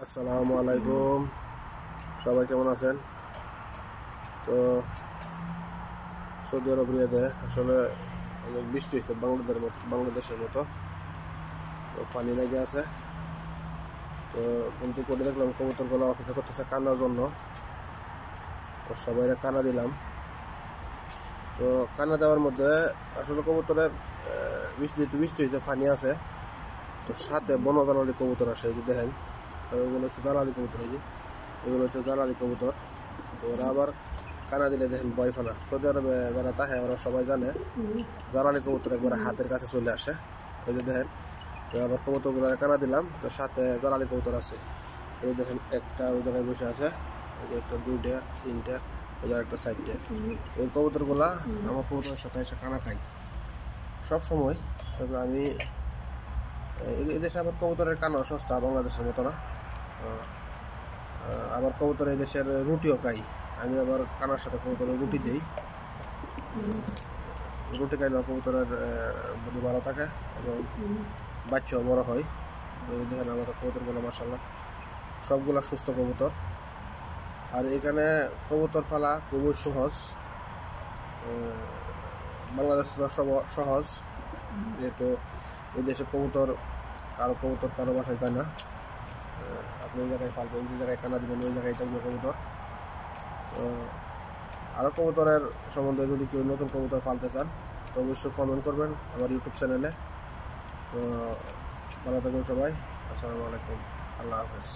আসসালামু আলাইকুম, সবাই কেমন আছেন? তো সৌদি আরব রিয়াদে আসলে অনেক বৃষ্টি হয়েছে বাংলাদেশের মতো। তো পানি লেগে আছে। তো কিন্তু করে দেখলাম কবুতরগুলো অপেক্ষা করতেছে কান্নার জন্য। তো সবাই কান্না দিলাম। তো কান্না দেওয়ার মধ্যে আসলে কবুতরের বৃষ্টি হয়েছে, পানি আছে। তো সাথে বনদালালি কবুতর আসে, এই যে দেখেন ওইগুলো হচ্ছে দালালি কবুতর, এই যে এগুলো হচ্ছে দালালি কবুতর। তো ওরা আবার কানা দিলে দেখেন বয়ফানা। সৌদি আরবে যারা থাকে ওরা সবাই জানে জ্বালানি কবুতর একবার হাতের কাছে চলে আসে। ওই যে দেখেন আবার কবুতরগুলো কানা দিলাম, তো সাথে জ্বালানি কবুতর আছে। এই দেখেন একটা ওই জায়গায় বসে আছে, ওই যে একটা, দুইটা, তিনটা, ওই জায়গায় একটা, চারটে। এই কবুতরগুলা আমার কবুতরের সাথে এসে কানা খাই সব সময়। তবে আমি এদেশে আবার কবুতরের কানা সস্তা, বাংলাদেশের মতো না। আবার কবুতর এই দেশের রুটিও খাই। আমি আবার কানার সাথে কবুতরের রুটি দিই। রুটি খাইলেও কবুতরের বুদ্ধি ভালো থাকে এবং বাচ্চাও বড় হয়। দেখেন আমাদের কবুতরগুলো মাশাআল্লাহ সবগুলা সুস্থ কবুতর। আর এখানে কবুতর পালা খুবই সহজ, বাংলাদেশ সহজ, যেহেতু এই দেশে কবুতর কারো বাসায় যায় না। আপনি ওই জায়গায় পালবেন, যে জায়গায় কানা দেবেন ওই জায়গায় থাকবে কবুতর। তো আরও কবুতরের সম্বন্ধে যদি কেউ নতুন কবুতর পালতে চান তো অবশ্যই কমেন্ট করবেন আমার ইউটিউব চ্যানেলে। তো ভালো থাকবেন সবাই। আসসালামু আলাইকুম, আল্লাহ হাফেজ।